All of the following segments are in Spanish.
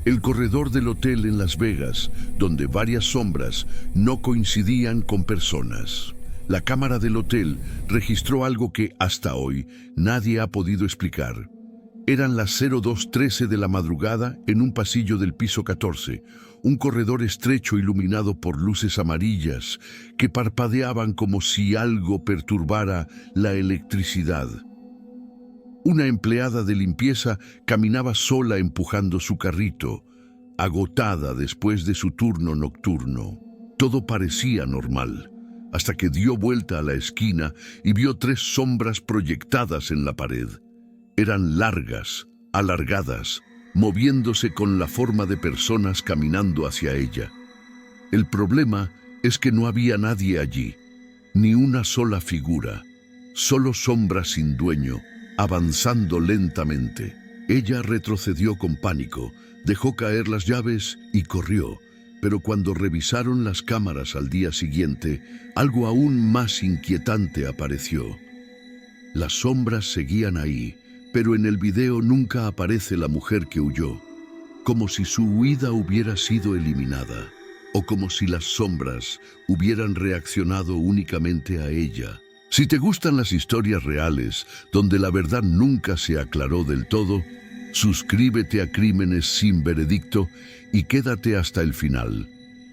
El corredor del hotel en Las Vegas, donde varias sombras no coincidían con personas. La cámara del hotel registró algo que hasta hoy nadie ha podido explicar. Eran las 02:13 de la madrugada en un pasillo del piso 14, un corredor estrecho iluminado por luces amarillas que parpadeaban como si algo perturbara la electricidad. Una empleada de limpieza caminaba sola empujando su carrito, agotada después de su turno nocturno. Todo parecía normal, hasta que dio vuelta a la esquina y vio 3 sombras proyectadas en la pared. Eran largas, alargadas, moviéndose con la forma de personas caminando hacia ella. El problema es que no había nadie allí, ni una sola figura, solo sombras sin dueño, avanzando lentamente. Ella retrocedió con pánico, dejó caer las llaves y corrió, pero cuando revisaron las cámaras al día siguiente, algo aún más inquietante apareció. Las sombras seguían ahí, pero en el video nunca aparece la mujer que huyó, como si su huida hubiera sido eliminada, o como si las sombras hubieran reaccionado únicamente a ella. Si te gustan las historias reales, donde la verdad nunca se aclaró del todo, suscríbete a Crímenes sin Veredicto y quédate hasta el final,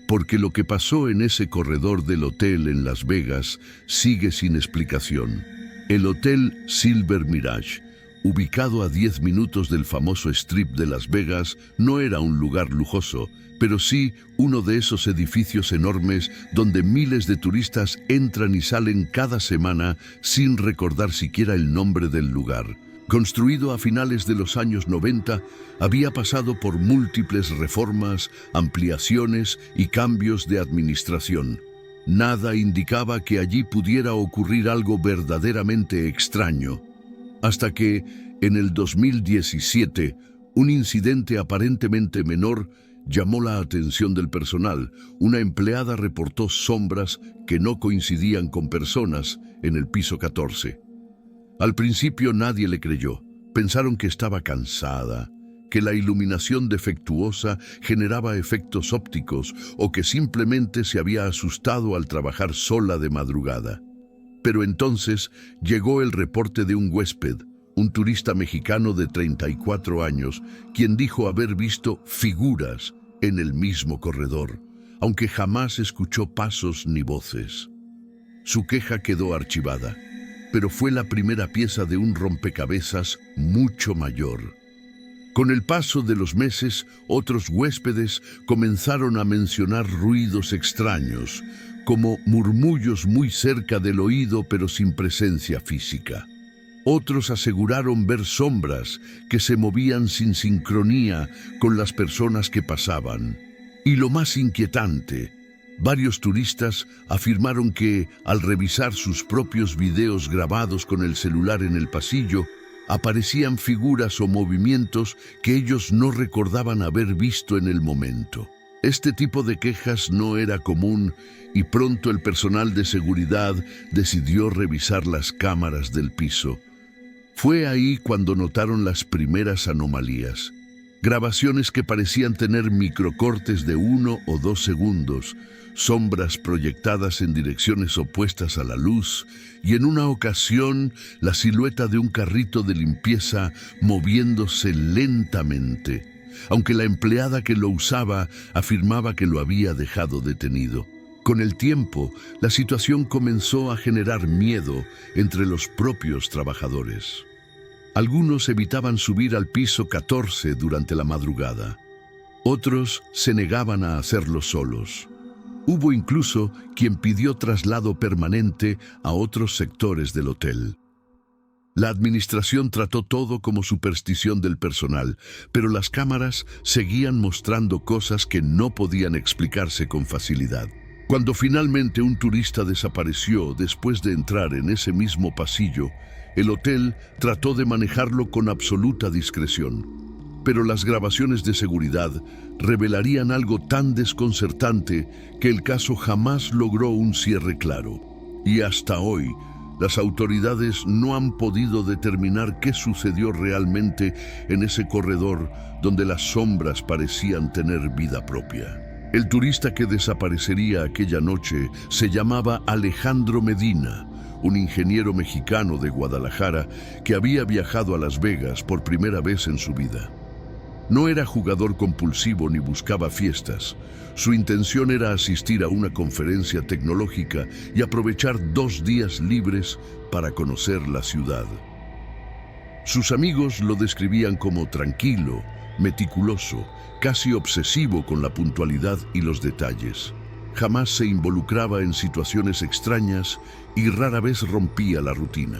porque lo que pasó en ese corredor del hotel en Las Vegas sigue sin explicación. El Hotel Silver Mirage, ubicado a 10 minutos del famoso Strip de Las Vegas, no era un lugar lujoso, pero sí uno de esos edificios enormes donde miles de turistas entran y salen cada semana sin recordar siquiera el nombre del lugar. Construido a finales de los años 90, había pasado por múltiples reformas, ampliaciones y cambios de administración. Nada indicaba que allí pudiera ocurrir algo verdaderamente extraño, hasta que, en el 2017, un incidente aparentemente menor llamó la atención del personal. Una empleada reportó sombras que no coincidían con personas en el piso 14. Al principio nadie le creyó. Pensaron que estaba cansada, que la iluminación defectuosa generaba efectos ópticos o que simplemente se había asustado al trabajar sola de madrugada. Pero entonces llegó el reporte de un huésped, un turista mexicano de 34 años, quien dijo haber visto figuras en el mismo corredor, aunque jamás escuchó pasos ni voces. Su queja quedó archivada, pero fue la primera pieza de un rompecabezas mucho mayor. Con el paso de los meses, otros huéspedes comenzaron a mencionar ruidos extraños, como murmullos muy cerca del oído pero sin presencia física. Otros aseguraron ver sombras que se movían sin sincronía con las personas que pasaban. Y lo más inquietante, varios turistas afirmaron que, al revisar sus propios videos grabados con el celular en el pasillo, aparecían figuras o movimientos que ellos no recordaban haber visto en el momento. Este tipo de quejas no era común y pronto el personal de seguridad decidió revisar las cámaras del piso. Fue ahí cuando notaron las primeras anomalías. Grabaciones que parecían tener microcortes de 1 o 2 segundos, sombras proyectadas en direcciones opuestas a la luz y en una ocasión la silueta de un carrito de limpieza moviéndose lentamente, aunque la empleada que lo usaba afirmaba que lo había dejado detenido. Con el tiempo, la situación comenzó a generar miedo entre los propios trabajadores. Algunos evitaban subir al piso 14 durante la madrugada. Otros se negaban a hacerlo solos. Hubo incluso quien pidió traslado permanente a otros sectores del hotel. La administración trató todo como superstición del personal, pero las cámaras seguían mostrando cosas que no podían explicarse con facilidad. Cuando finalmente un turista desapareció después de entrar en ese mismo pasillo, el hotel trató de manejarlo con absoluta discreción. Pero las grabaciones de seguridad revelarían algo tan desconcertante que el caso jamás logró un cierre claro. Y hasta hoy, Las autoridades no han podido determinar qué sucedió realmente en ese corredor donde las sombras parecían tener vida propia. El turista que desaparecería aquella noche se llamaba Alejandro Medina, un ingeniero mexicano de Guadalajara que había viajado a Las Vegas por primera vez en su vida. No era jugador compulsivo ni buscaba fiestas. Su intención era asistir a una conferencia tecnológica y aprovechar 2 días libres para conocer la ciudad. Sus amigos lo describían como tranquilo, meticuloso, casi obsesivo con la puntualidad y los detalles. Jamás se involucraba en situaciones extrañas y rara vez rompía la rutina.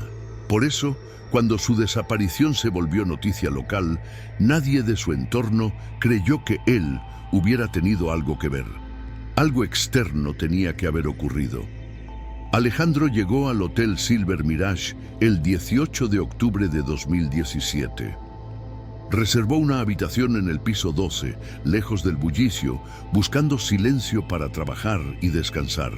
Por eso, cuando su desaparición se volvió noticia local, nadie de su entorno creyó que él hubiera tenido algo que ver. Algo externo tenía que haber ocurrido. Alejandro llegó al Hotel Silver Mirage el 18 de octubre de 2017. Reservó una habitación en el piso 12, lejos del bullicio, buscando silencio para trabajar y descansar.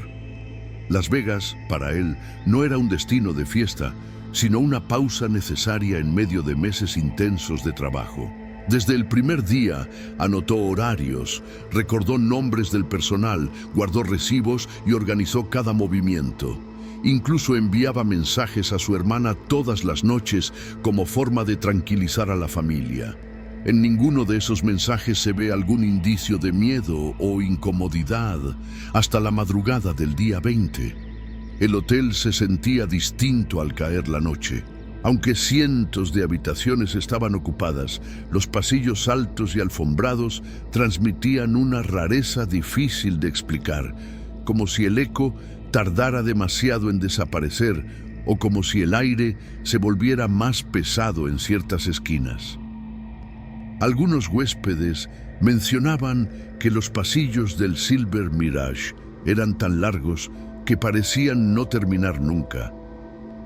Las Vegas, para él, no era un destino de fiesta, sino una pausa necesaria en medio de meses intensos de trabajo. Desde el primer día anotó horarios, recordó nombres del personal, guardó recibos y organizó cada movimiento. Incluso enviaba mensajes a su hermana todas las noches como forma de tranquilizar a la familia. En ninguno de esos mensajes se ve algún indicio de miedo o incomodidad hasta la madrugada del día 20. El hotel se sentía distinto al caer la noche. Aunque cientos de habitaciones estaban ocupadas, los pasillos altos y alfombrados transmitían una rareza difícil de explicar, como si el eco tardara demasiado en desaparecer o como si el aire se volviera más pesado en ciertas esquinas. Algunos huéspedes mencionaban que los pasillos del Silver Mirage eran tan largos que parecían no terminar nunca,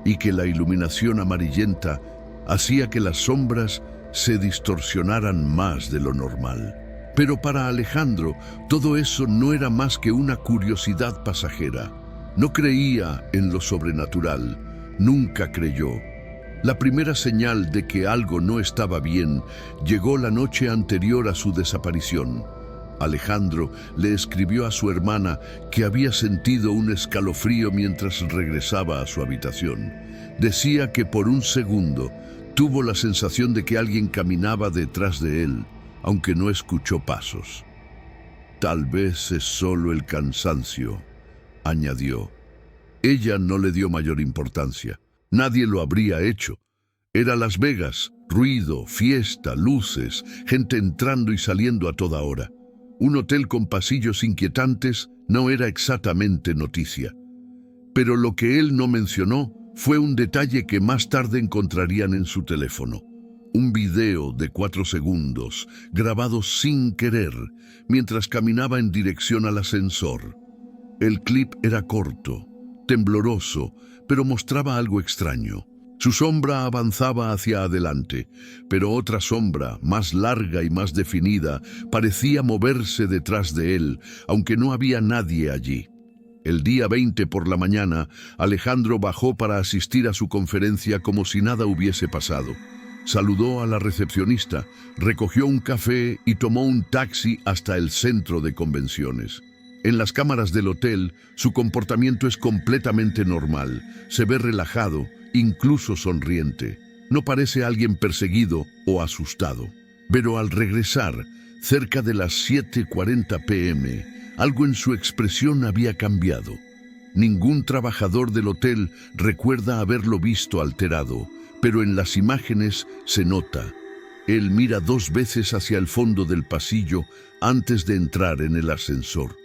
y que la iluminación amarillenta hacía que las sombras se distorsionaran más de lo normal. Pero para Alejandro, todo eso no era más que una curiosidad pasajera. No creía en lo sobrenatural, nunca creyó. La primera señal de que algo no estaba bien llegó la noche anterior a su desaparición. Alejandro le escribió a su hermana que había sentido un escalofrío mientras regresaba a su habitación. Decía que por un segundo tuvo la sensación de que alguien caminaba detrás de él, aunque no escuchó pasos. Tal vez es solo el cansancio, añadió. Ella no le dio mayor importancia. Nadie lo habría hecho. Era Las Vegas, ruido, fiesta, luces, gente entrando y saliendo a toda hora. Un hotel con pasillos inquietantes no era exactamente noticia. Pero lo que él no mencionó fue un detalle que más tarde encontrarían en su teléfono. Un video de 4 segundos, grabado sin querer, mientras caminaba en dirección al ascensor. El clip era corto, tembloroso, pero mostraba algo extraño. Su sombra avanzaba hacia adelante, pero otra sombra, más larga y más definida, parecía moverse detrás de él, aunque no había nadie allí. El día 20 por la mañana, Alejandro bajó para asistir a su conferencia como si nada hubiese pasado. Saludó a la recepcionista, recogió un café y tomó un taxi hasta el centro de convenciones. En las cámaras del hotel, su comportamiento es completamente normal. Se ve relajado, incluso sonriente. No parece alguien perseguido o asustado. Pero al regresar, cerca de las 7:40 p.m., algo en su expresión había cambiado. Ningún trabajador del hotel recuerda haberlo visto alterado, pero en las imágenes se nota. Él mira 2 veces hacia el fondo del pasillo antes de entrar en el ascensor.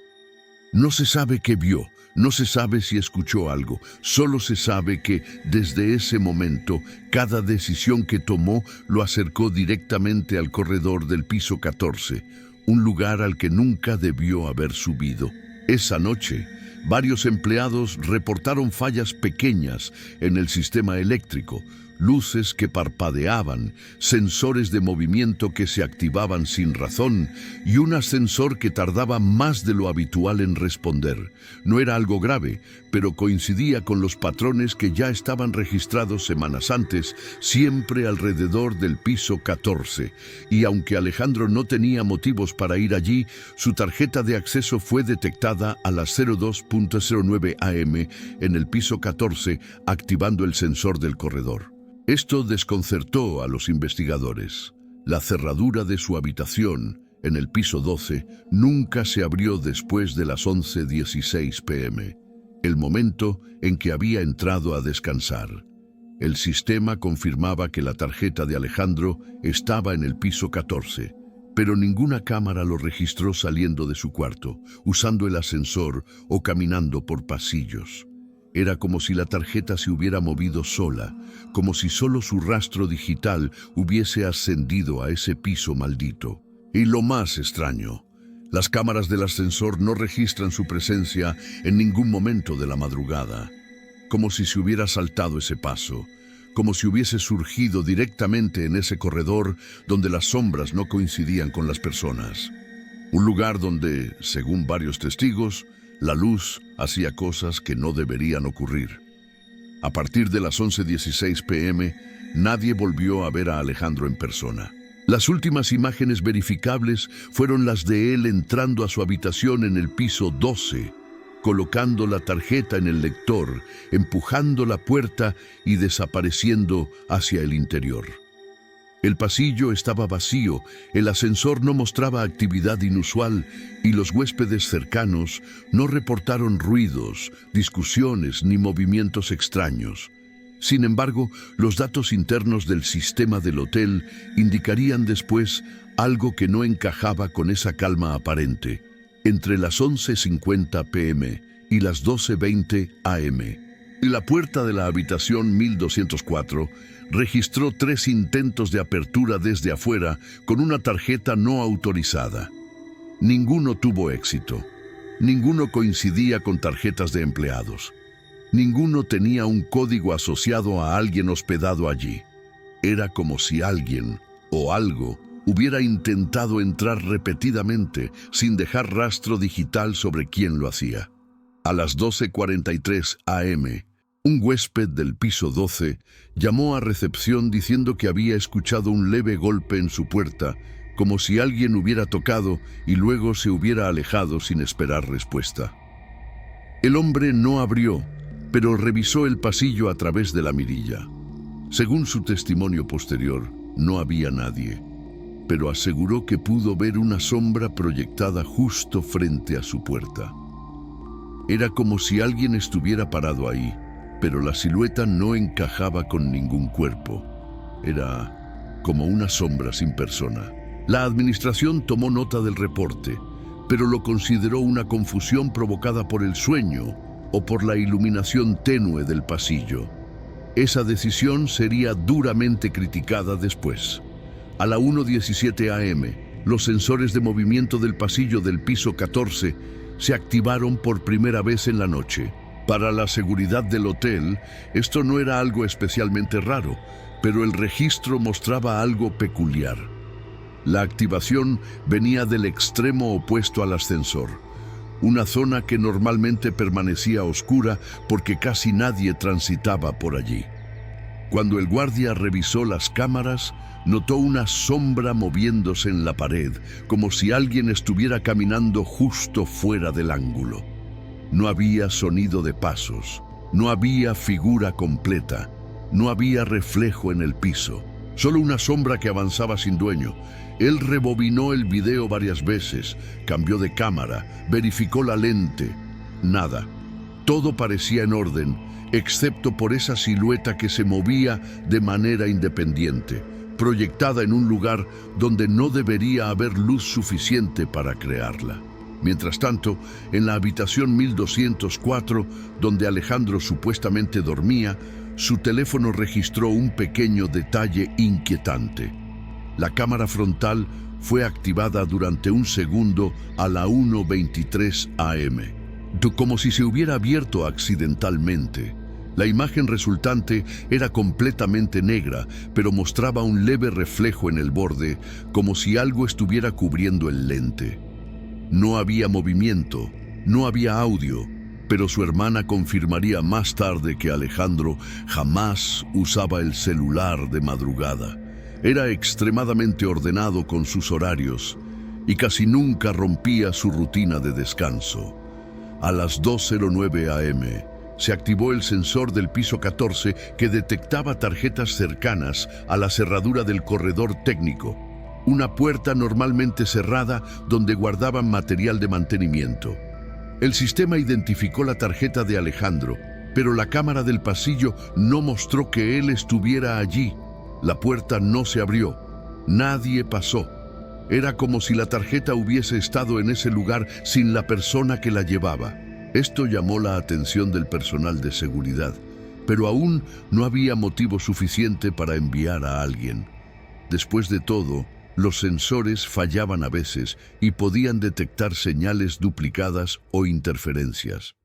No se sabe qué vio, no se sabe si escuchó algo, solo se sabe que desde ese momento cada decisión que tomó lo acercó directamente al corredor del piso 14, un lugar al que nunca debió haber subido. Esa noche, varios empleados reportaron fallas pequeñas en el sistema eléctrico, luces que parpadeaban, sensores de movimiento que se activaban sin razón y un ascensor que tardaba más de lo habitual en responder. No era algo grave, pero coincidía con los patrones que ya estaban registrados semanas antes, siempre alrededor del piso 14. Y aunque Alejandro no tenía motivos para ir allí, su tarjeta de acceso fue detectada a las 02:09 am en el piso 14, activando el sensor del corredor. Esto desconcertó a los investigadores. La cerradura de su habitación, en el piso 12, nunca se abrió después de las 11:16 p.m., el momento en que había entrado a descansar. El sistema confirmaba que la tarjeta de Alejandro estaba en el piso 14, pero ninguna cámara lo registró saliendo de su cuarto, usando el ascensor o caminando por pasillos. Era como si la tarjeta se hubiera movido sola, como si solo su rastro digital hubiese ascendido a ese piso maldito. Y lo más extraño, las cámaras del ascensor no registran su presencia en ningún momento de la madrugada, como si se hubiera saltado ese paso, como si hubiese surgido directamente en ese corredor donde las sombras no coincidían con las personas. Un lugar donde, según varios testigos, la luz hacía cosas que no deberían ocurrir. A partir de las 11:16 p.m., nadie volvió a ver a Alejandro en persona. Las últimas imágenes verificables fueron las de él entrando a su habitación en el piso 12, colocando la tarjeta en el lector, empujando la puerta y desapareciendo hacia el interior. El pasillo estaba vacío, el ascensor no mostraba actividad inusual y los huéspedes cercanos no reportaron ruidos, discusiones ni movimientos extraños. Sin embargo, los datos internos del sistema del hotel indicarían después algo que no encajaba con esa calma aparente. Entre las 11:50 p.m. y las 12:20 am, la puerta de la habitación 1204 registró 3 intentos de apertura desde afuera con una tarjeta no autorizada. Ninguno tuvo éxito. Ninguno coincidía con tarjetas de empleados. Ninguno tenía un código asociado a alguien hospedado allí. Era como si alguien o algo hubiera intentado entrar repetidamente sin dejar rastro digital sobre quién lo hacía. A las 12:43 am, un huésped del piso 12 llamó a recepción diciendo que había escuchado un leve golpe en su puerta, como si alguien hubiera tocado y luego se hubiera alejado sin esperar respuesta. El hombre no abrió, pero revisó el pasillo a través de la mirilla. Según su testimonio posterior, no había nadie, pero aseguró que pudo ver una sombra proyectada justo frente a su puerta. Era como si alguien estuviera parado ahí, pero la silueta no encajaba con ningún cuerpo. Era como una sombra sin persona. La administración tomó nota del reporte, pero lo consideró una confusión provocada por el sueño o por la iluminación tenue del pasillo. Esa decisión sería duramente criticada después. A la 1:17 am, los sensores de movimiento del pasillo del piso 14 se activaron por primera vez en la noche. Para la seguridad del hotel, esto no era algo especialmente raro, pero el registro mostraba algo peculiar. La activación venía del extremo opuesto al ascensor, una zona que normalmente permanecía oscura porque casi nadie transitaba por allí. Cuando el guardia revisó las cámaras, notó una sombra moviéndose en la pared, como si alguien estuviera caminando justo fuera del ángulo. No había sonido de pasos, no había figura completa, no había reflejo en el piso, solo una sombra que avanzaba sin dueño. Él rebobinó el video varias veces, cambió de cámara, verificó la lente. Nada. Todo parecía en orden, excepto por esa silueta que se movía de manera independiente, proyectada en un lugar donde no debería haber luz suficiente para crearla. Mientras tanto, en la habitación 1204, donde Alejandro supuestamente dormía, su teléfono registró un pequeño detalle inquietante. La cámara frontal fue activada durante un segundo a la 1:23 am, como si se hubiera abierto accidentalmente. La imagen resultante era completamente negra, pero mostraba un leve reflejo en el borde, como si algo estuviera cubriendo el lente. No había movimiento, no había audio, pero su hermana confirmaría más tarde que Alejandro jamás usaba el celular de madrugada. Era extremadamente ordenado con sus horarios y casi nunca rompía su rutina de descanso. A las 2:09 a.m., se activó el sensor del piso 14 que detectaba tarjetas cercanas a la cerradura del corredor técnico, una puerta normalmente cerrada donde guardaban material de mantenimiento. El sistema identificó la tarjeta de Alejandro, pero la cámara del pasillo no mostró que él estuviera allí. La puerta no se abrió. Nadie pasó. Era como si la tarjeta hubiese estado en ese lugar sin la persona que la llevaba. Esto llamó la atención del personal de seguridad, pero aún no había motivo suficiente para enviar a alguien. Después de todo, los sensores fallaban a veces y podían detectar señales duplicadas o interferencias.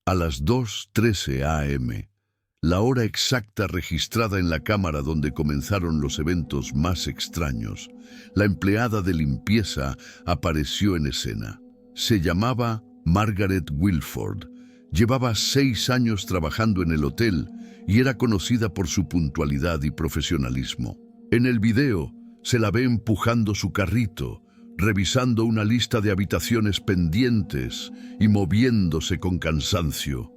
A las 2:13 a.m., la hora exacta registrada en la cámara donde comenzaron los eventos más extraños, la empleada de limpieza apareció en escena. Se llamaba Margaret Wilford. Llevaba 6 años trabajando en el hotel y era conocida por su puntualidad y profesionalismo. En el video se la ve empujando su carrito, revisando una lista de habitaciones pendientes y moviéndose con cansancio.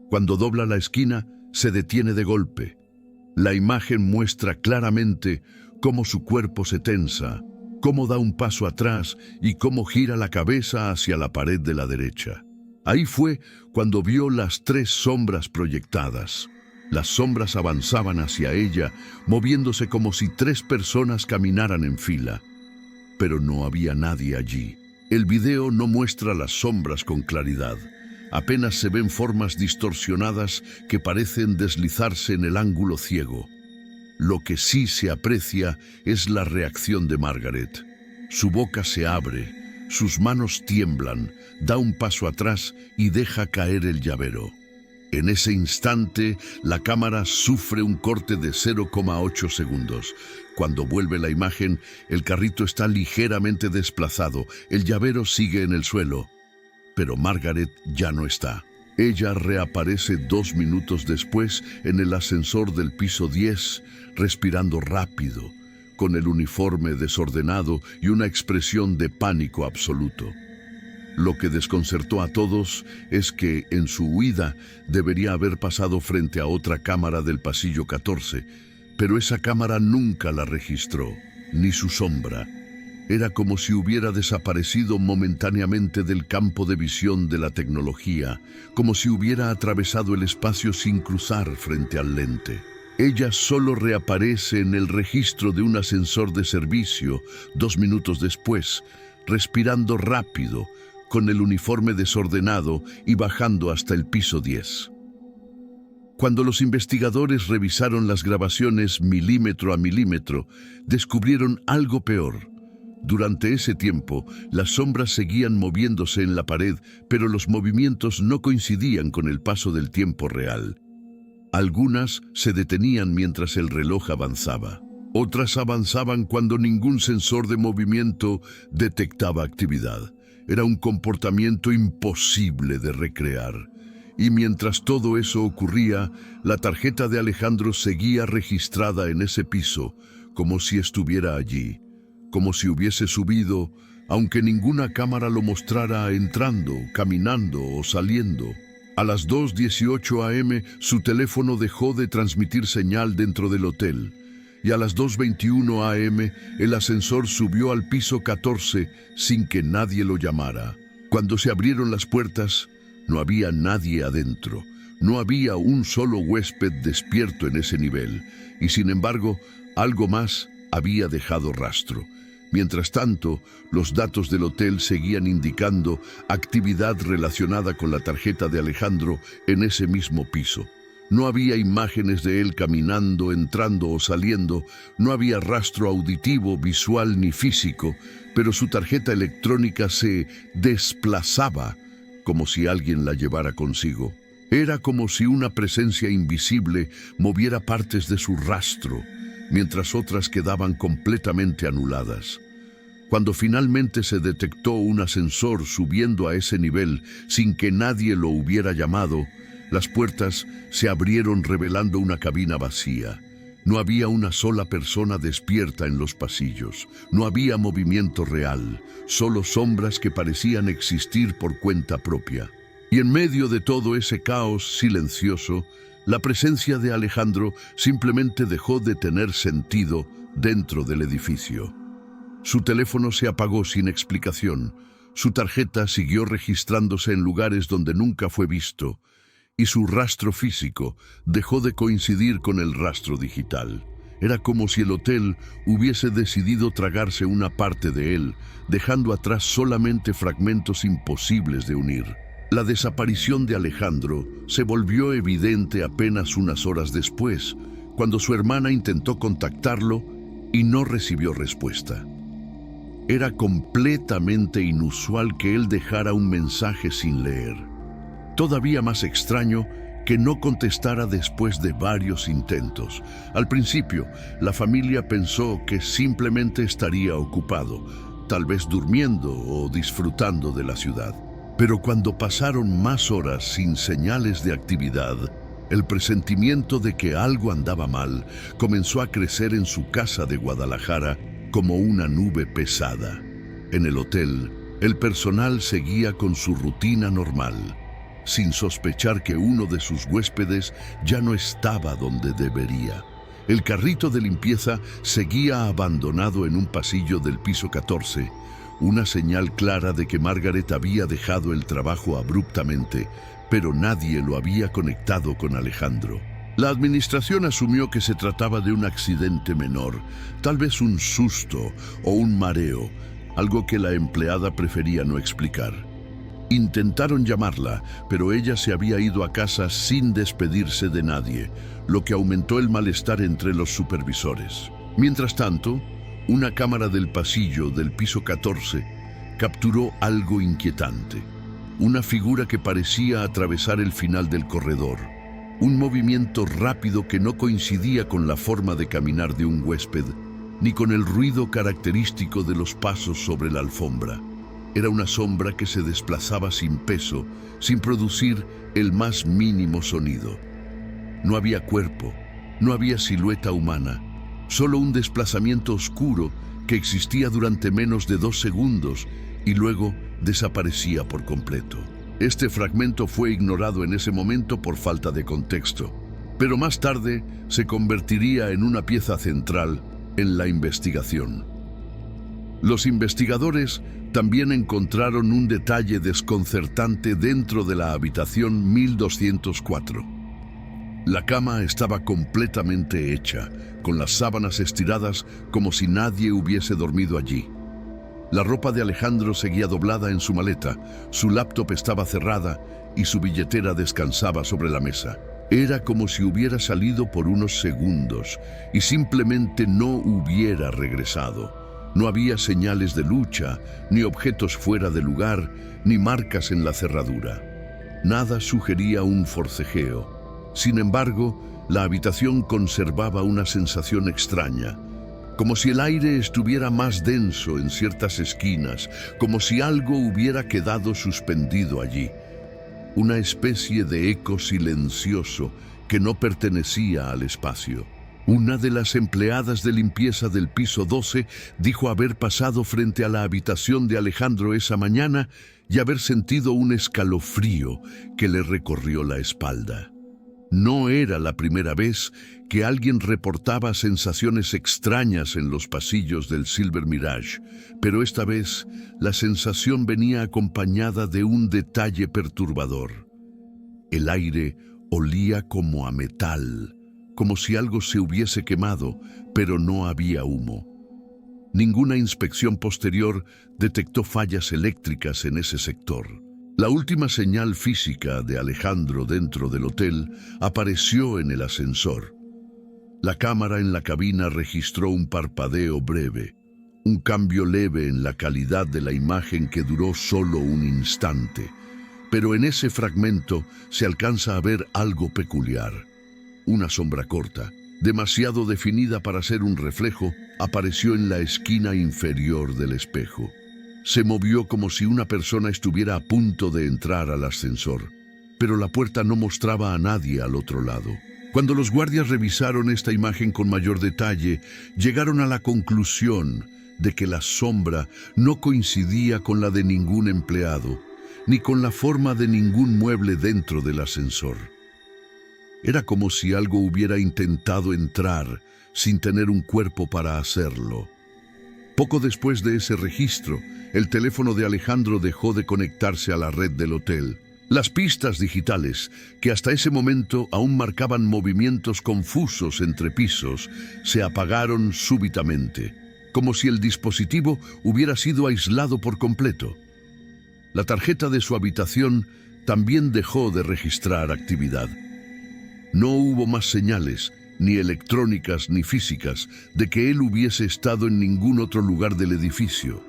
Cuando dobla la esquina, se detiene de golpe. La imagen muestra claramente cómo su cuerpo se tensa, cómo da un paso atrás y cómo gira la cabeza hacia la pared de la derecha. Ahí fue cuando vio las 3 sombras proyectadas. Las sombras avanzaban hacia ella, moviéndose como si 3 personas caminaran en fila. Pero no había nadie allí. El video no muestra las sombras con claridad. Apenas se ven formas distorsionadas que parecen deslizarse en el ángulo ciego. Lo que sí se aprecia es la reacción de Margaret. Su boca se abre, sus manos tiemblan, da un paso atrás y deja caer el llavero. En ese instante, la cámara sufre un corte de 0,8 segundos. Cuando vuelve la imagen, el carrito está ligeramente desplazado, el llavero sigue en el suelo. Pero Margaret ya no está. Ella reaparece 2 minutos después en el ascensor del piso 10, respirando rápido, con el uniforme desordenado y una expresión de pánico absoluto. Lo que desconcertó a todos es que, en su huida, debería haber pasado frente a otra cámara del pasillo 14, pero esa cámara nunca la registró, ni su sombra. Era como si hubiera desaparecido momentáneamente del campo de visión de la tecnología, como si hubiera atravesado el espacio sin cruzar frente al lente. Ella solo reaparece en el registro de un ascensor de servicio 2 minutos después, respirando rápido, con el uniforme desordenado y bajando hasta el piso 10. Cuando los investigadores revisaron las grabaciones milímetro a milímetro, descubrieron algo peor. Durante ese tiempo, las sombras seguían moviéndose en la pared, pero los movimientos no coincidían con el paso del tiempo real. Algunas se detenían mientras el reloj avanzaba. Otras avanzaban cuando ningún sensor de movimiento detectaba actividad. Era un comportamiento imposible de recrear. Y mientras todo eso ocurría, la tarjeta de Alejandro seguía registrada en ese piso, como si estuviera allí. Como si hubiese subido, aunque ninguna cámara lo mostrara entrando, caminando o saliendo. A las 2:18 a.m. su teléfono dejó de transmitir señal dentro del hotel, y a las 2:21 a.m. el ascensor subió al piso 14 sin que nadie lo llamara. Cuando se abrieron las puertas, no había nadie adentro. No había un solo huésped despierto en ese nivel, y sin embargo, algo más había dejado rastro. Mientras tanto, los datos del hotel seguían indicando actividad relacionada con la tarjeta de Alejandro en ese mismo piso. No había imágenes de él caminando, entrando o saliendo, no había rastro auditivo, visual ni físico, pero su tarjeta electrónica se desplazaba como si alguien la llevara consigo. Era como si una presencia invisible moviera partes de su rastro, mientras otras quedaban completamente anuladas. Cuando finalmente se detectó un ascensor subiendo a ese nivel sin que nadie lo hubiera llamado, las puertas se abrieron revelando una cabina vacía. No había una sola persona despierta en los pasillos. No había movimiento real, solo sombras que parecían existir por cuenta propia. Y en medio de todo ese caos silencioso, la presencia de Alejandro simplemente dejó de tener sentido dentro del edificio. Su teléfono se apagó sin explicación, su tarjeta siguió registrándose en lugares donde nunca fue visto, y su rastro físico dejó de coincidir con el rastro digital. Era como si el hotel hubiese decidido tragarse una parte de él, dejando atrás solamente fragmentos imposibles de unir. La desaparición de Alejandro se volvió evidente apenas unas horas después, cuando su hermana intentó contactarlo y no recibió respuesta. Era completamente inusual que él dejara un mensaje sin leer. Todavía más extraño que no contestara después de varios intentos. Al principio, la familia pensó que simplemente estaría ocupado, tal vez durmiendo o disfrutando de la ciudad. Pero cuando pasaron más horas sin señales de actividad, el presentimiento de que algo andaba mal comenzó a crecer en su casa de Guadalajara como una nube pesada. En el hotel, el personal seguía con su rutina normal, sin sospechar que uno de sus huéspedes ya no estaba donde debería. El carrito de limpieza seguía abandonado en un pasillo del piso 14, una señal clara de que Margaret había dejado el trabajo abruptamente, pero nadie lo había conectado con Alejandro. La administración asumió que se trataba de un accidente menor, tal vez un susto o un mareo, algo que la empleada prefería no explicar. Intentaron llamarla, pero ella se había ido a casa sin despedirse de nadie, lo que aumentó el malestar entre los supervisores. Mientras tanto, una cámara del pasillo del piso 14 capturó algo inquietante. Una figura que parecía atravesar el final del corredor. Un movimiento rápido que no coincidía con la forma de caminar de un huésped, ni con el ruido característico de los pasos sobre la alfombra. Era una sombra que se desplazaba sin peso, sin producir el más mínimo sonido. No había cuerpo, no había silueta humana, solo un desplazamiento oscuro que existía durante menos de 2 segundos y luego desaparecía por completo. Este fragmento fue ignorado en ese momento por falta de contexto, pero más tarde se convertiría en una pieza central en la investigación. Los investigadores también encontraron un detalle desconcertante dentro de la habitación 1204. La cama estaba completamente hecha, con las sábanas estiradas como si nadie hubiese dormido allí. La ropa de Alejandro seguía doblada en su maleta, su laptop estaba cerrada y su billetera descansaba sobre la mesa. Era como si hubiera salido por unos segundos y simplemente no hubiera regresado. No había señales de lucha, ni objetos fuera de lugar, ni marcas en la cerradura. Nada sugería un forcejeo. Sin embargo, la habitación conservaba una sensación extraña, como si el aire estuviera más denso en ciertas esquinas, como si algo hubiera quedado suspendido allí. Una especie de eco silencioso que no pertenecía al espacio. Una de las empleadas de limpieza del piso 12 dijo haber pasado frente a la habitación de Alejandro esa mañana y haber sentido un escalofrío que le recorrió la espalda. No era la primera vez que alguien reportaba sensaciones extrañas en los pasillos del Silver Mirage, pero esta vez la sensación venía acompañada de un detalle perturbador. El aire olía como a metal, como si algo se hubiese quemado, pero no había humo. Ninguna inspección posterior detectó fallas eléctricas en ese sector. La última señal física de Alejandro dentro del hotel apareció en el ascensor. La cámara en la cabina registró un parpadeo breve, un cambio leve en la calidad de la imagen que duró solo un instante, Pero en ese fragmento se alcanza a ver algo peculiar. Una sombra corta, demasiado definida para ser un reflejo, apareció en la esquina inferior del espejo. Se movió como si una persona estuviera a punto de entrar al ascensor, pero la puerta no mostraba a nadie al otro lado. Cuando los guardias revisaron esta imagen con mayor detalle, llegaron a la conclusión de que la sombra no coincidía con la de ningún empleado, ni con la forma de ningún mueble dentro del ascensor. Era como si algo hubiera intentado entrar sin tener un cuerpo para hacerlo. Poco después de ese registro, el teléfono de Alejandro dejó de conectarse a la red del hotel. Las pistas digitales, que hasta ese momento aún marcaban movimientos confusos entre pisos, se apagaron súbitamente, como si el dispositivo hubiera sido aislado por completo. La tarjeta de su habitación también dejó de registrar actividad. No hubo más señales, ni electrónicas ni físicas, de que él hubiese estado en ningún otro lugar del edificio.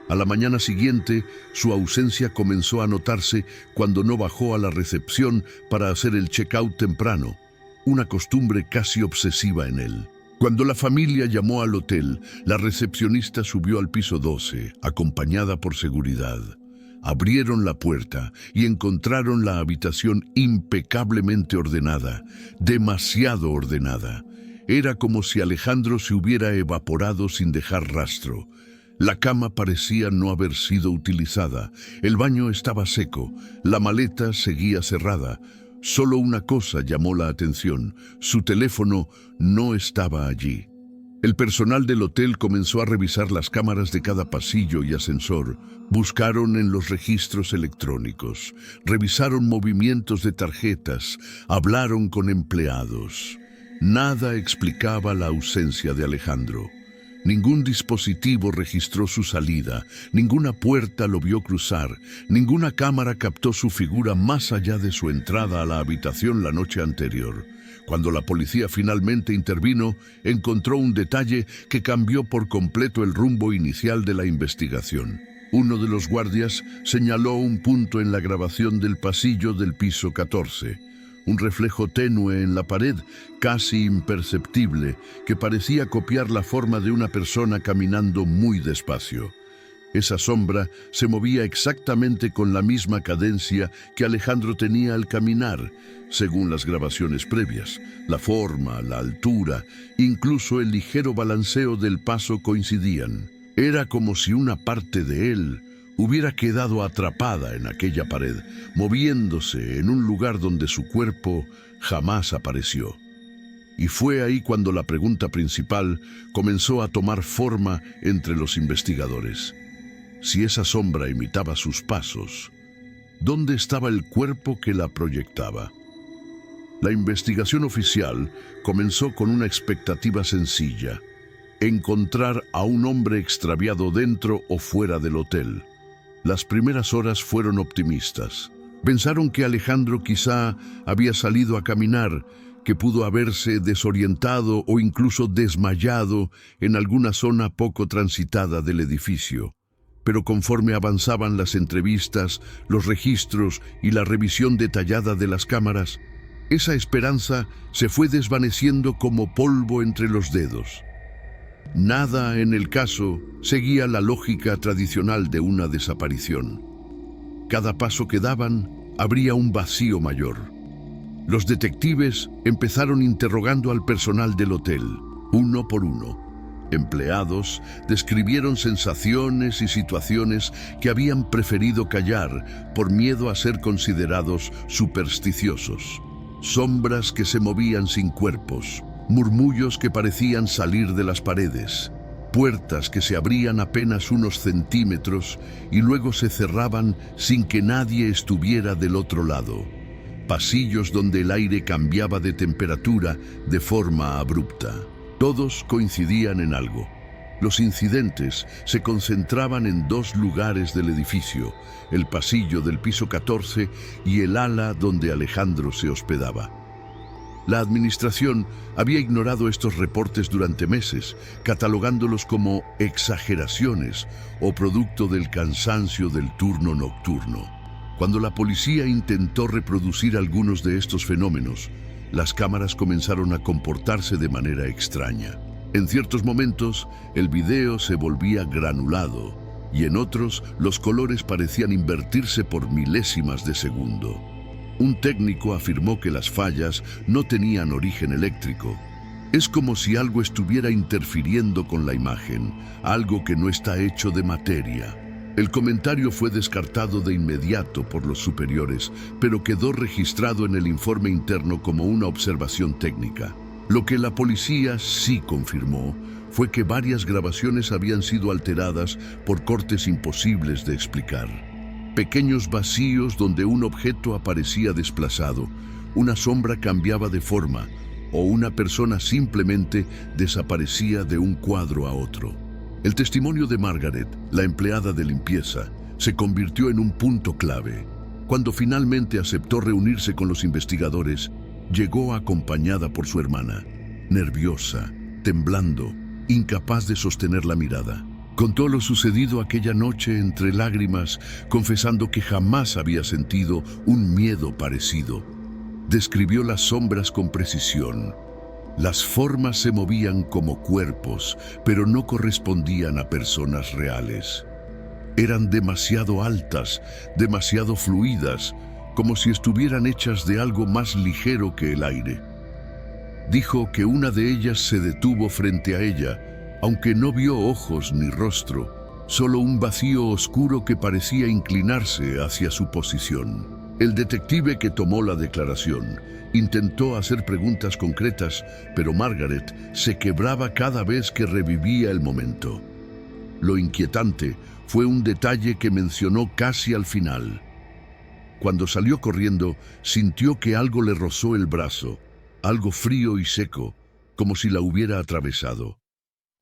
A la mañana siguiente, su ausencia comenzó a notarse cuando no bajó a la recepción para hacer el check-out temprano, una costumbre casi obsesiva en él. Cuando la familia llamó al hotel, la recepcionista subió al piso 12, acompañada por seguridad. Abrieron la puerta y encontraron la habitación impecablemente ordenada, demasiado ordenada. Era como si Alejandro se hubiera evaporado sin dejar rastro. La cama parecía no haber sido utilizada, el baño estaba seco, la maleta seguía cerrada. Solo una cosa llamó la atención: su teléfono no estaba allí. El personal del hotel comenzó a revisar las cámaras de cada pasillo y ascensor. Buscaron en los registros electrónicos, revisaron movimientos de tarjetas, hablaron con empleados. Nada explicaba la ausencia de Alejandro. Ningún dispositivo registró su salida, ninguna puerta lo vio cruzar, ninguna cámara captó su figura más allá de su entrada a la habitación la noche anterior. Cuando la policía finalmente intervino, encontró un detalle que cambió por completo el rumbo inicial de la investigación. Uno de los guardias señaló un punto en la grabación del pasillo del piso 14. Un reflejo tenue en la pared, casi imperceptible, que parecía copiar la forma de una persona caminando muy despacio. Esa sombra se movía exactamente con la misma cadencia que Alejandro tenía al caminar, según las grabaciones previas. La forma, la altura, incluso el ligero balanceo del paso coincidían. Era como si una parte de él hubiera quedado atrapada en aquella pared, moviéndose en un lugar donde su cuerpo jamás apareció. Y fue ahí cuando la pregunta principal comenzó a tomar forma entre los investigadores. Si esa sombra imitaba sus pasos, ¿dónde estaba el cuerpo que la proyectaba? La investigación oficial comenzó con una expectativa sencilla: encontrar a un hombre extraviado dentro o fuera del hotel. Las primeras horas fueron optimistas. Pensaron que Alejandro quizá había salido a caminar, que pudo haberse desorientado o incluso desmayado en alguna zona poco transitada del edificio. Pero conforme avanzaban las entrevistas, los registros y la revisión detallada de las cámaras, esa esperanza se fue desvaneciendo como polvo entre los dedos. Nada en el caso seguía la lógica tradicional de una desaparición. Cada paso que daban abría un vacío mayor. Los detectives empezaron interrogando al personal del hotel, uno por uno. Empleados describieron sensaciones y situaciones que habían preferido callar por miedo a ser considerados supersticiosos. Sombras que se movían sin cuerpos, murmullos que parecían salir de las paredes, puertas que se abrían apenas unos centímetros y luego se cerraban sin que nadie estuviera del otro lado, pasillos donde el aire cambiaba de temperatura de forma abrupta. Todos coincidían en algo. Los incidentes se concentraban en dos lugares del edificio: el pasillo del piso 14 y el ala donde Alejandro se hospedaba. La administración había ignorado estos reportes durante meses, catalogándolos como exageraciones o producto del cansancio del turno nocturno. Cuando la policía intentó reproducir algunos de estos fenómenos, las cámaras comenzaron a comportarse de manera extraña. En ciertos momentos, el video se volvía granulado y en otros, los colores parecían invertirse por milésimas de segundo. Un técnico afirmó que las fallas no tenían origen eléctrico. Es como si algo estuviera interfiriendo con la imagen, algo que no está hecho de materia. El comentario fue descartado de inmediato por los superiores, pero quedó registrado en el informe interno como una observación técnica. Lo que la policía sí confirmó fue que varias grabaciones habían sido alteradas por cortes imposibles de explicar. Pequeños vacíos donde un objeto aparecía desplazado, una sombra cambiaba de forma o una persona simplemente desaparecía de un cuadro a otro. El testimonio de Margaret, la empleada de limpieza, se convirtió en un punto clave. Cuando finalmente aceptó reunirse con los investigadores, llegó acompañada por su hermana, nerviosa, temblando, incapaz de sostener la mirada. Contó lo sucedido aquella noche entre lágrimas, confesando que jamás había sentido un miedo parecido. Describió las sombras con precisión. Las formas se movían como cuerpos, pero no correspondían a personas reales. Eran demasiado altas, demasiado fluidas, como si estuvieran hechas de algo más ligero que el aire. Dijo que una de ellas se detuvo frente a ella, aunque no vio ojos ni rostro, solo un vacío oscuro que parecía inclinarse hacia su posición. El detective que tomó la declaración intentó hacer preguntas concretas, pero Margaret se quebraba cada vez que revivía el momento. Lo inquietante fue un detalle que mencionó casi al final. Cuando salió corriendo, sintió que algo le rozó el brazo, algo frío y seco, como si la hubiera atravesado.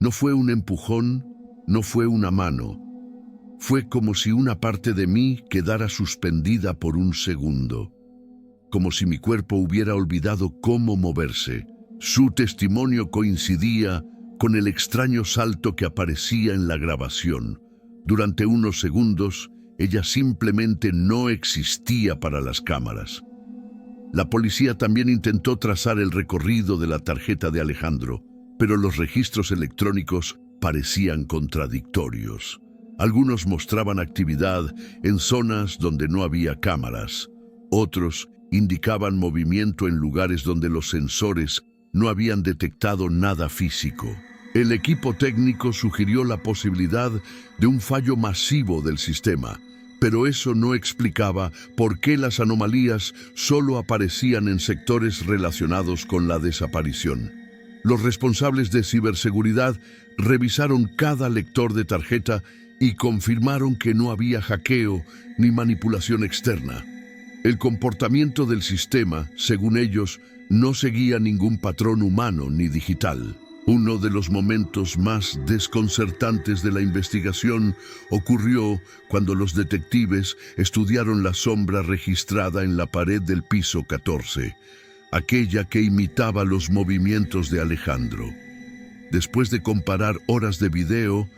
No fue un empujón, no fue una mano. Fue como si una parte de mí quedara suspendida por un segundo, como si mi cuerpo hubiera olvidado cómo moverse. Su testimonio coincidía con el extraño salto que aparecía en la grabación. Durante unos segundos, ella simplemente no existía para las cámaras. La policía también intentó trazar el recorrido de la tarjeta de Alejandro, pero los registros electrónicos parecían contradictorios. Algunos mostraban actividad en zonas donde no había cámaras. Otros indicaban movimiento en lugares donde los sensores no habían detectado nada físico. El equipo técnico sugirió la posibilidad de un fallo masivo del sistema, pero eso no explicaba por qué las anomalías solo aparecían en sectores relacionados con la desaparición. Los responsables de ciberseguridad revisaron cada lector de tarjeta y confirmaron que no había hackeo ni manipulación externa. El comportamiento del sistema, según ellos, no seguía ningún patrón humano ni digital. Uno de los momentos más desconcertantes de la investigación ocurrió cuando los detectives estudiaron la sombra registrada en la pared del piso 14, aquella que imitaba los movimientos de Alejandro. Después de comparar horas de video,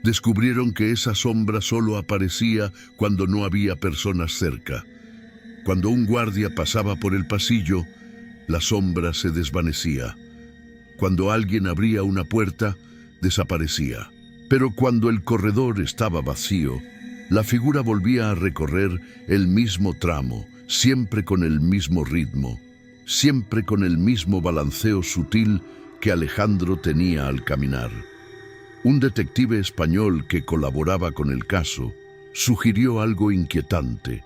descubrieron que esa sombra solo aparecía cuando no había personas cerca. Cuando un guardia pasaba por el pasillo, la sombra se desvanecía. Cuando alguien abría una puerta, desaparecía. Pero cuando el corredor estaba vacío, la figura volvía a recorrer el mismo tramo, siempre con el mismo ritmo, siempre con el mismo balanceo sutil que Alejandro tenía al caminar. Un detective español que colaboraba con el caso sugirió algo inquietante,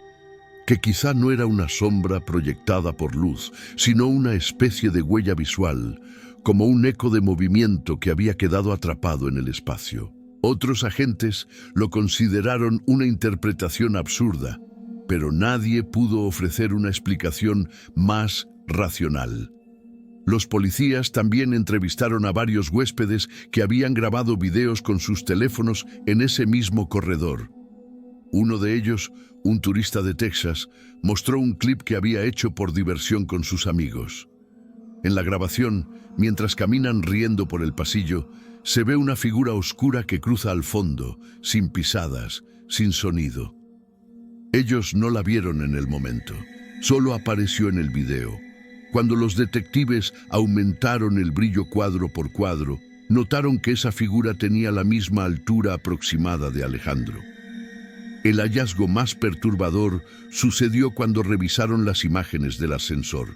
que quizá no era una sombra proyectada por luz, sino una especie de huella visual, como un eco de movimiento que había quedado atrapado en el espacio. Otros agentes lo consideraron una interpretación absurda, pero nadie pudo ofrecer una explicación más racional. Los policías también entrevistaron a varios huéspedes que habían grabado videos con sus teléfonos en ese mismo corredor. Uno de ellos, un turista de Texas, mostró un clip que había hecho por diversión con sus amigos. En la grabación, mientras caminan riendo por el pasillo, se ve una figura oscura que cruza al fondo, sin pisadas, sin sonido. Ellos no la vieron en el momento, solo apareció en el video. Cuando los detectives aumentaron el brillo cuadro por cuadro, notaron que esa figura tenía la misma altura aproximada de Alejandro. El hallazgo más perturbador sucedió cuando revisaron las imágenes del ascensor.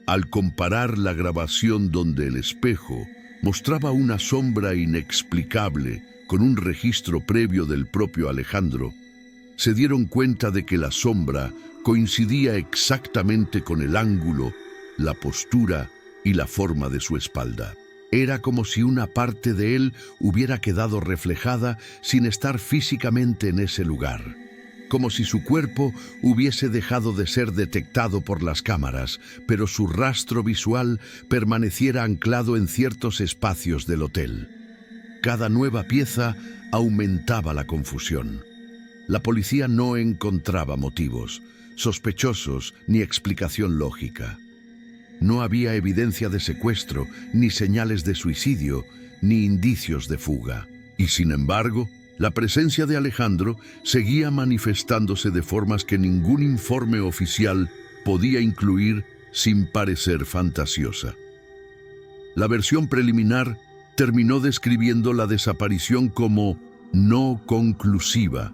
Al comparar la grabación donde el espejo mostraba una sombra inexplicable con un registro previo del propio Alejandro, se dieron cuenta de que la sombra coincidía exactamente con el ángulo, la postura y la forma de su espalda. Era como si una parte de él hubiera quedado reflejada sin estar físicamente en ese lugar. Como si su cuerpo hubiese dejado de ser detectado por las cámaras, pero su rastro visual permaneciera anclado en ciertos espacios del hotel. Cada nueva pieza aumentaba la confusión. La policía no encontraba motivos sospechosos ni explicación lógica. No había evidencia de secuestro, ni señales de suicidio, ni indicios de fuga. Y sin embargo, la presencia de Alejandro seguía manifestándose de formas que ningún informe oficial podía incluir sin parecer fantasiosa. La versión preliminar terminó describiendo la desaparición como no conclusiva,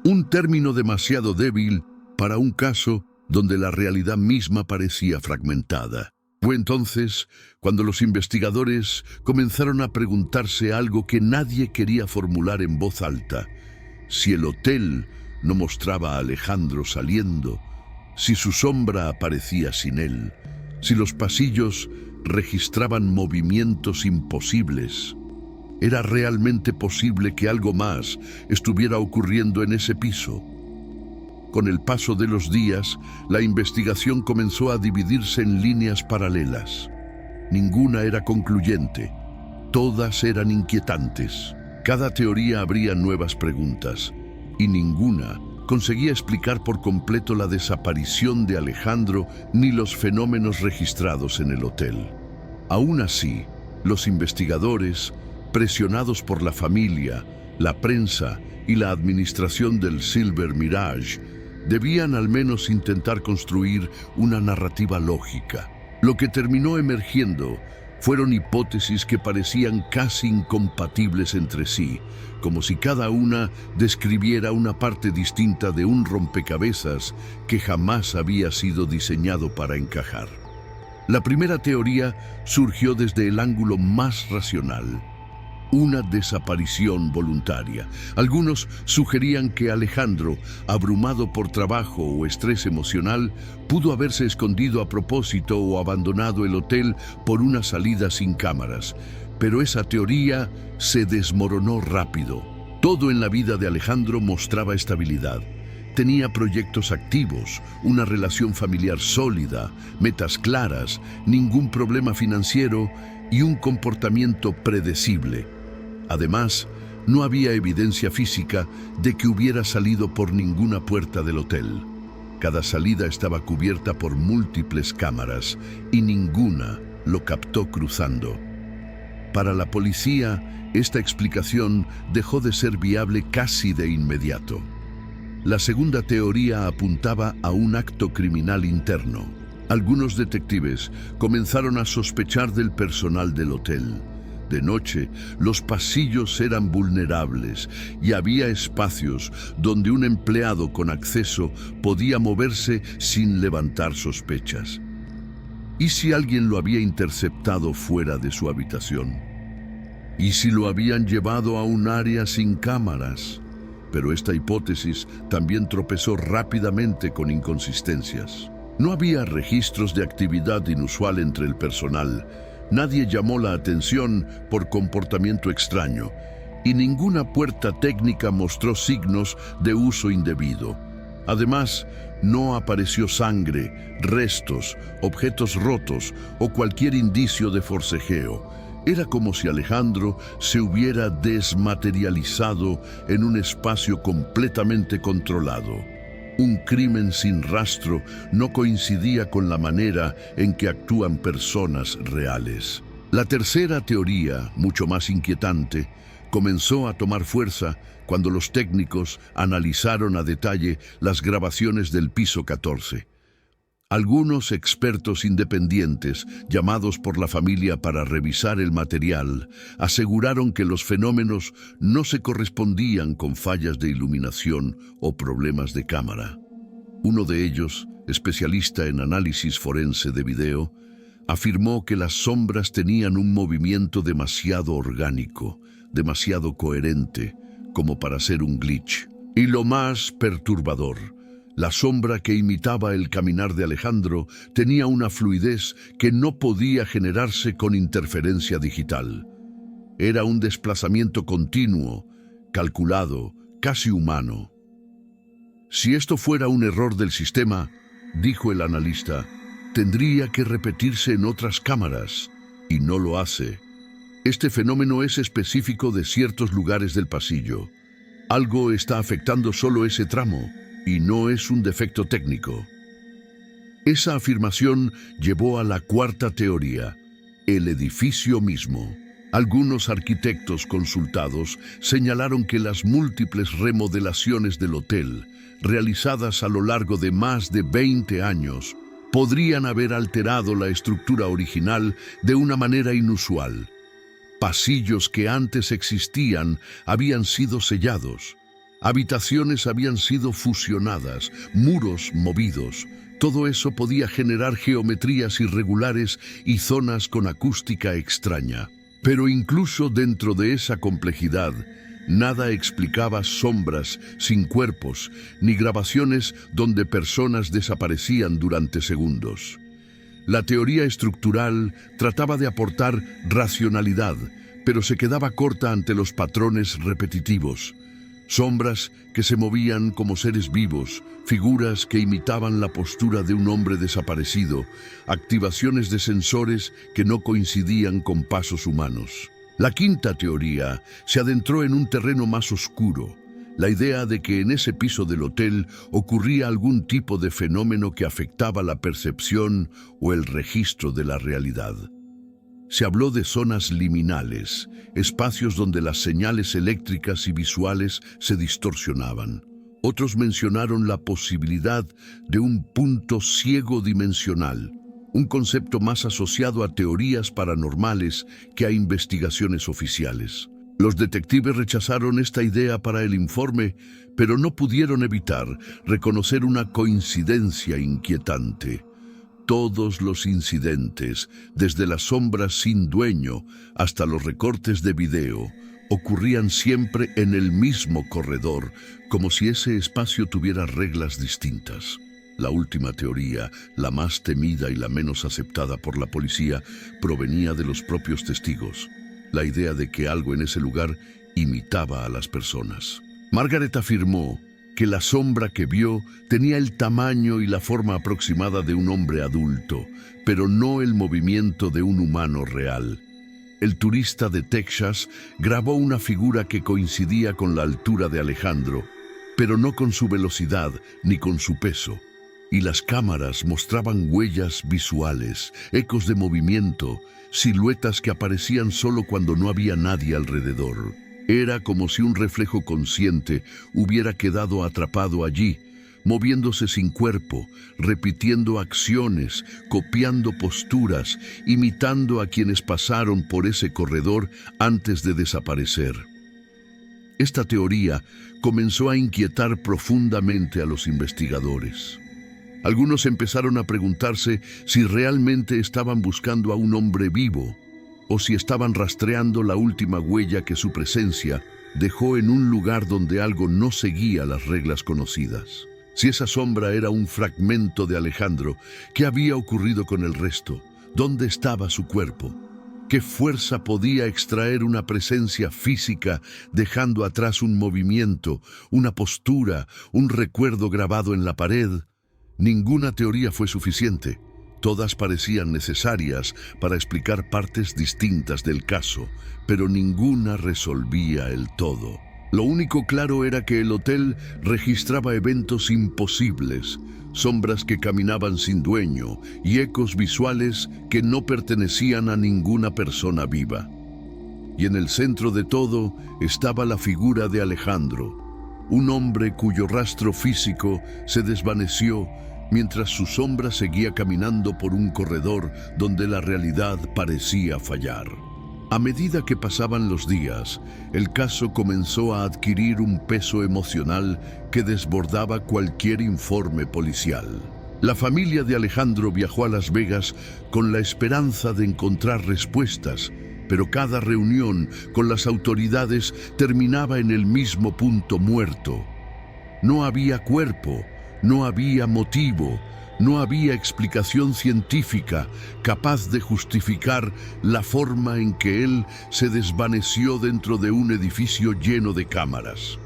un término demasiado débil para un caso donde la realidad misma parecía fragmentada. Fue entonces cuando los investigadores comenzaron a preguntarse algo que nadie quería formular en voz alta: si el hotel no mostraba a Alejandro saliendo, si su sombra aparecía sin él, si los pasillos registraban movimientos imposibles. ¿Era realmente posible que algo más estuviera ocurriendo en ese piso? Con el paso de los días, la investigación comenzó a dividirse en líneas paralelas. Ninguna era concluyente, todas eran inquietantes. Cada teoría abría nuevas preguntas, y ninguna conseguía explicar por completo la desaparición de Alejandro ni los fenómenos registrados en el hotel. Aún así, los investigadores, presionados por la familia, la prensa y la administración del Silver Mirage, debían al menos intentar construir una narrativa lógica. Lo que terminó emergiendo fueron hipótesis que parecían casi incompatibles entre sí, como si cada una describiera una parte distinta de un rompecabezas que jamás había sido diseñado para encajar. La primera teoría surgió desde el ángulo más racional: una desaparición voluntaria. Algunos sugerían que Alejandro, abrumado por trabajo o estrés emocional, pudo haberse escondido a propósito o abandonado el hotel por una salida sin cámaras. Pero esa teoría se desmoronó rápido. Todo en la vida de Alejandro mostraba estabilidad. Tenía proyectos activos, una relación familiar sólida, metas claras, ningún problema financiero y un comportamiento predecible. Además, no había evidencia física de que hubiera salido por ninguna puerta del hotel. Cada salida estaba cubierta por múltiples cámaras y ninguna lo captó cruzando. Para la policía, esta explicación dejó de ser viable casi de inmediato. La segunda teoría apuntaba a un acto criminal interno. Algunos detectives comenzaron a sospechar del personal del hotel. De noche, los pasillos eran vulnerables y había espacios donde un empleado con acceso podía moverse sin levantar sospechas. ¿Y si alguien lo había interceptado fuera de su habitación? ¿Y si lo habían llevado a un área sin cámaras? Pero esta hipótesis también tropezó rápidamente con inconsistencias. No había registros de actividad inusual entre el personal. Nadie llamó la atención por comportamiento extraño y ninguna puerta técnica mostró signos de uso indebido. Además, no apareció sangre, restos, objetos rotos o cualquier indicio de forcejeo. Era como si Alejandro se hubiera desmaterializado en un espacio completamente controlado. Un crimen sin rastro no coincidía con la manera en que actúan personas reales. La tercera teoría, mucho más inquietante, comenzó a tomar fuerza cuando los técnicos analizaron a detalle las grabaciones del piso 14. Algunos expertos independientes, llamados por la familia para revisar el material, aseguraron que los fenómenos no se correspondían con fallas de iluminación o problemas de cámara. Uno de ellos, especialista en análisis forense de video, afirmó que las sombras tenían un movimiento demasiado orgánico, demasiado coherente, como para ser un glitch. Y lo más perturbador, la sombra que imitaba el caminar de Alejandro tenía una fluidez que no podía generarse con interferencia digital. Era un desplazamiento continuo, calculado, casi humano. Si esto fuera un error del sistema, dijo el analista, tendría que repetirse en otras cámaras, y no lo hace. Este fenómeno es específico de ciertos lugares del pasillo. Algo está afectando solo ese tramo, y no es un defecto técnico. Esa afirmación llevó a la cuarta teoría, el edificio mismo. Algunos arquitectos consultados señalaron que las múltiples remodelaciones del hotel, realizadas a lo largo de más de 20 años, podrían haber alterado la estructura original de una manera inusual. Pasillos que antes existían habían sido sellados. Habitaciones habían sido fusionadas, muros movidos. Todo eso podía generar geometrías irregulares y zonas con acústica extraña. Pero incluso dentro de esa complejidad, nada explicaba sombras sin cuerpos, ni grabaciones donde personas desaparecían durante segundos. La teoría estructural trataba de aportar racionalidad, pero se quedaba corta ante los patrones repetitivos. Sombras que se movían como seres vivos, figuras que imitaban la postura de un hombre desaparecido, activaciones de sensores que no coincidían con pasos humanos. La quinta teoría se adentró en un terreno más oscuro, la idea de que en ese piso del hotel ocurría algún tipo de fenómeno que afectaba la percepción o el registro de la realidad. Se habló de zonas liminales, espacios donde las señales eléctricas y visuales se distorsionaban. Otros mencionaron la posibilidad de un punto ciego dimensional, un concepto más asociado a teorías paranormales que a investigaciones oficiales. Los detectives rechazaron esta idea para el informe, pero no pudieron evitar reconocer una coincidencia inquietante. Todos los incidentes, desde las sombras sin dueño hasta los recortes de video, ocurrían siempre en el mismo corredor, como si ese espacio tuviera reglas distintas. La última teoría, la más temida y la menos aceptada por la policía, provenía de los propios testigos. La idea de que algo en ese lugar imitaba a las personas. Margaret afirmó que la sombra que vio tenía el tamaño y la forma aproximada de un hombre adulto, pero no el movimiento de un humano real. El turista de Texas grabó una figura que coincidía con la altura de Alejandro, pero no con su velocidad ni con su peso. Y las cámaras mostraban huellas visuales, ecos de movimiento, siluetas que aparecían solo cuando no había nadie alrededor. Era como si un reflejo consciente hubiera quedado atrapado allí, moviéndose sin cuerpo, repitiendo acciones, copiando posturas, imitando a quienes pasaron por ese corredor antes de desaparecer. Esta teoría comenzó a inquietar profundamente a los investigadores. Algunos empezaron a preguntarse si realmente estaban buscando a un hombre vivo, o si estaban rastreando la última huella que su presencia dejó en un lugar donde algo no seguía las reglas conocidas. Si esa sombra era un fragmento de Alejandro, ¿qué había ocurrido con el resto? ¿Dónde estaba su cuerpo? ¿Qué fuerza podía extraer una presencia física dejando atrás un movimiento, una postura, un recuerdo grabado en la pared? Ninguna teoría fue suficiente. Todas parecían necesarias para explicar partes distintas del caso, pero ninguna resolvía el todo. Lo único claro era que el hotel registraba eventos imposibles, sombras que caminaban sin dueño y ecos visuales que no pertenecían a ninguna persona viva. y en el centro de todo estaba la figura de Alejandro, un hombre cuyo rastro físico se desvaneció mientras su sombra seguía caminando por un corredor donde la realidad parecía fallar. A medida que pasaban los días, el caso comenzó a adquirir un peso emocional que desbordaba cualquier informe policial. La familia de Alejandro viajó a Las Vegas con la esperanza de encontrar respuestas, pero cada reunión con las autoridades terminaba en el mismo punto muerto. No había cuerpo, no había motivo, no había explicación científica capaz de justificar la forma en que él se desvaneció dentro de un edificio lleno de cámaras.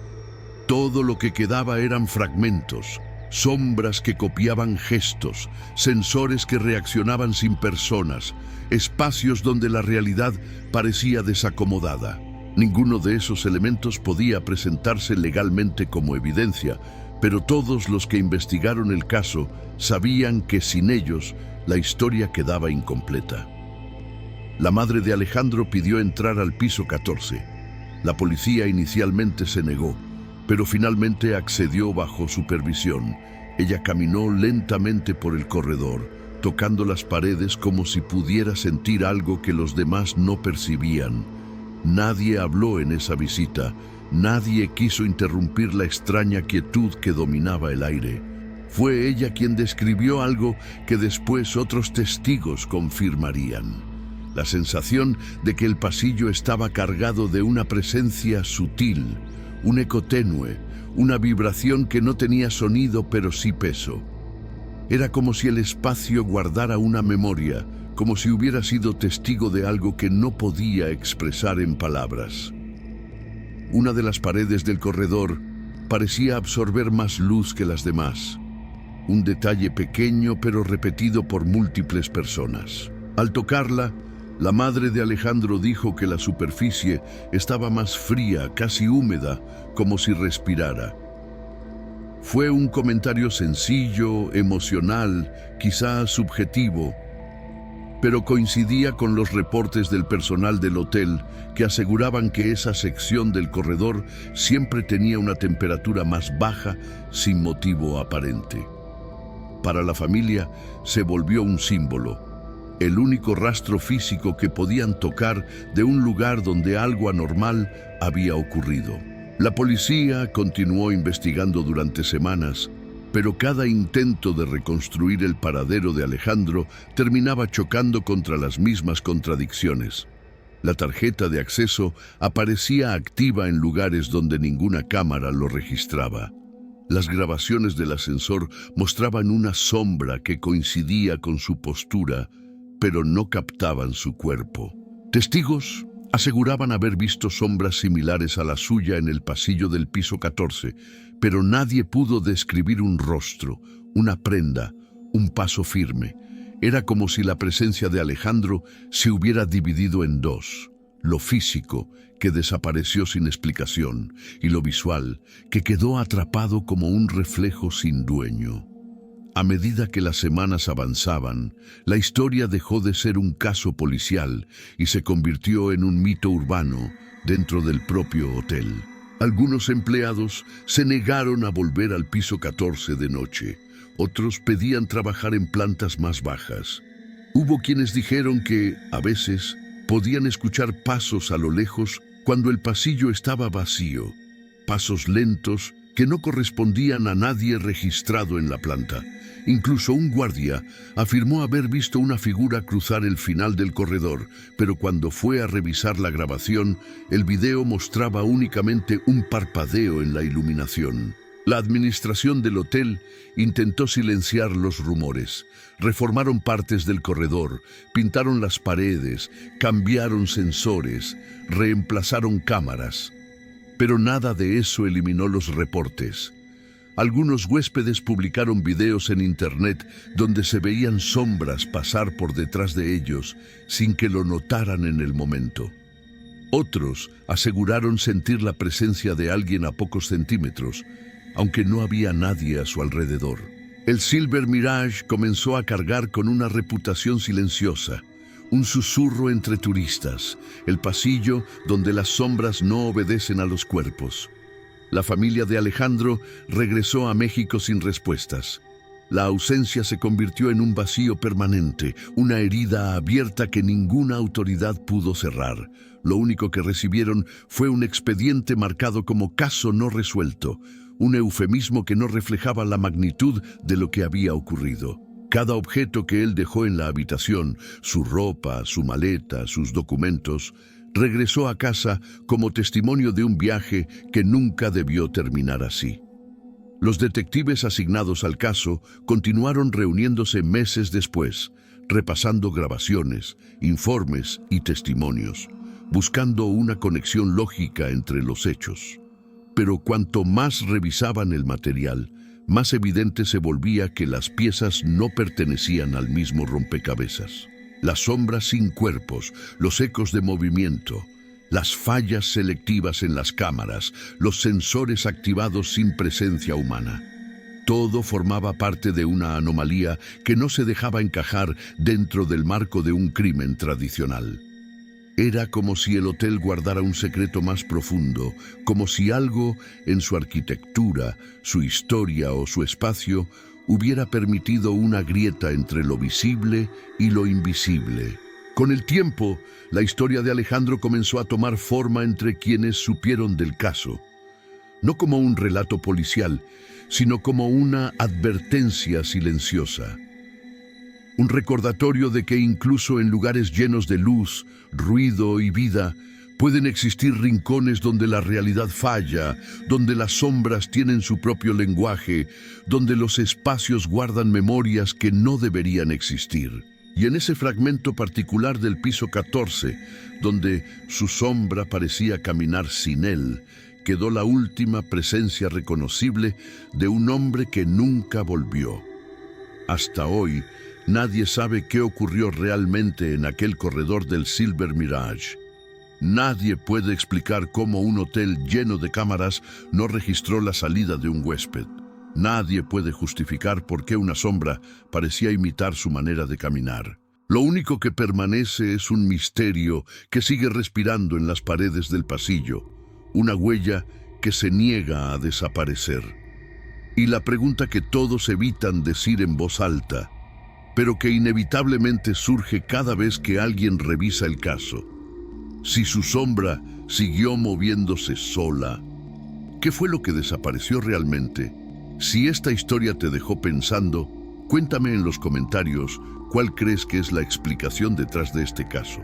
Todo lo que quedaba eran fragmentos, sombras que copiaban gestos, sensores que reaccionaban sin personas, espacios donde la realidad parecía desacomodada. Ninguno de esos elementos podía presentarse legalmente como evidencia, pero todos los que investigaron el caso sabían que sin ellos la historia quedaba incompleta. La madre de Alejandro pidió entrar al piso 14. La policía inicialmente se negó, pero finalmente accedió bajo supervisión. Ella caminó lentamente por el corredor, tocando las paredes como si pudiera sentir algo que los demás no percibían. Nadie habló en esa visita, nadie quiso interrumpir la extraña quietud que dominaba el aire. Fue ella quien describió algo que después otros testigos confirmarían. La sensación de que el pasillo estaba cargado de una presencia sutil, un eco tenue, una vibración que no tenía sonido pero sí peso. Era como si el espacio guardara una memoria, como si hubiera sido testigo de algo que no podía expresar en palabras. Una de las paredes del corredor parecía absorber más luz que las demás. Un detalle pequeño pero repetido por múltiples personas. Al tocarla, la madre de Alejandro dijo que la superficie estaba más fría, casi húmeda, como si respirara. Fue un comentario sencillo, emocional, quizá subjetivo, pero coincidía con los reportes del personal del hotel que aseguraban que esa sección del corredor siempre tenía una temperatura más baja sin motivo aparente. Para la familia se volvió un símbolo, el único rastro físico que podían tocar de un lugar donde algo anormal había ocurrido. La policía continuó investigando durante semanas, pero cada intento de reconstruir el paradero de Alejandro terminaba chocando contra las mismas contradicciones. La tarjeta de acceso aparecía activa en lugares donde ninguna cámara lo registraba. Las grabaciones del ascensor mostraban una sombra que coincidía con su postura, pero no captaban su cuerpo. Testigos aseguraban haber visto sombras similares a la suya en el pasillo del piso 14, pero nadie pudo describir un rostro, una prenda, un paso firme. Era como si la presencia de Alejandro se hubiera dividido en dos: lo físico, que desapareció sin explicación, y lo visual, que quedó atrapado como un reflejo sin dueño. A medida que las semanas avanzaban, la historia dejó de ser un caso policial y se convirtió en un mito urbano dentro del propio hotel. Algunos empleados se negaron a volver al piso 14 de noche. Otros pedían trabajar en plantas más bajas. Hubo quienes dijeron que, a veces, podían escuchar pasos a lo lejos cuando el pasillo estaba vacío, pasos lentos que no correspondían a nadie registrado en la planta. Incluso un guardia afirmó haber visto una figura cruzar el final del corredor, pero cuando fue a revisar la grabación, el video mostraba únicamente un parpadeo en la iluminación. La administración del hotel intentó silenciar los rumores. Reformaron partes del corredor, pintaron las paredes, cambiaron sensores, reemplazaron cámaras. Pero nada de eso eliminó los reportes. Algunos huéspedes publicaron videos en internet donde se veían sombras pasar por detrás de ellos sin que lo notaran en el momento. Otros aseguraron sentir la presencia de alguien a pocos centímetros, aunque no había nadie a su alrededor. El Silver Mirage comenzó a cargar con una reputación silenciosa, Un susurro entre turistas, el pasillo donde las sombras no obedecen a los cuerpos. La familia de Alejandro regresó a México sin respuestas. La ausencia se convirtió en un vacío permanente, una herida abierta que ninguna autoridad pudo cerrar. Lo único que recibieron fue un expediente marcado como caso no resuelto, un eufemismo que no reflejaba la magnitud de lo que había ocurrido. Cada objeto que él dejó en la habitación, su ropa, su maleta, sus documentos, regresó a casa como testimonio de un viaje que nunca debió terminar así. Los detectives asignados al caso continuaron reuniéndose meses después, repasando grabaciones, informes y testimonios, buscando una conexión lógica entre los hechos. Pero cuanto más revisaban el material, más evidente se volvía que las piezas no pertenecían al mismo rompecabezas. Las sombras sin cuerpos, los ecos de movimiento, las fallas selectivas en las cámaras, los sensores activados sin presencia humana. Todo formaba parte de una anomalía que no se dejaba encajar dentro del marco de un crimen tradicional. Era como si el hotel guardara un secreto más profundo, como si algo en su arquitectura, su historia o su espacio hubiera permitido una grieta entre lo visible y lo invisible. Con el tiempo, la historia de Alejandro comenzó a tomar forma entre quienes supieron del caso, no como un relato policial, sino como una advertencia silenciosa. Un recordatorio de que incluso en lugares llenos de luz, ruido y vida, pueden existir rincones donde la realidad falla, donde las sombras tienen su propio lenguaje, donde los espacios guardan memorias que no deberían existir. Y en ese fragmento particular del piso 14, donde su sombra parecía caminar sin él, quedó la última presencia reconocible de un hombre que nunca volvió. Hasta hoy, nadie sabe qué ocurrió realmente en aquel corredor del Silver Mirage. Nadie puede explicar cómo un hotel lleno de cámaras no registró la salida de un huésped. Nadie puede justificar por qué una sombra parecía imitar su manera de caminar. Lo único que permanece es un misterio que sigue respirando en las paredes del pasillo, una huella que se niega a desaparecer. Y la pregunta que todos evitan decir en voz alta, pero que inevitablemente surge cada vez que alguien revisa el caso. Si su sombra siguió moviéndose sola, ¿qué fue lo que desapareció realmente? Si esta historia te dejó pensando, cuéntame en los comentarios cuál crees que es la explicación detrás de este caso.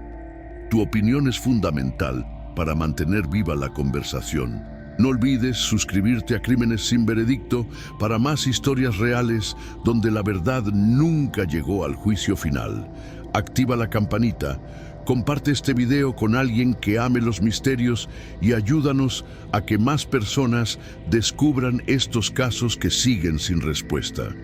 Tu opinión es fundamental para mantener viva la conversación. No olvides suscribirte a Crímenes sin Veredicto para más historias reales donde la verdad nunca llegó al juicio final. Activa la campanita, comparte este video con alguien que ame los misterios y ayúdanos a que más personas descubran estos casos que siguen sin respuesta.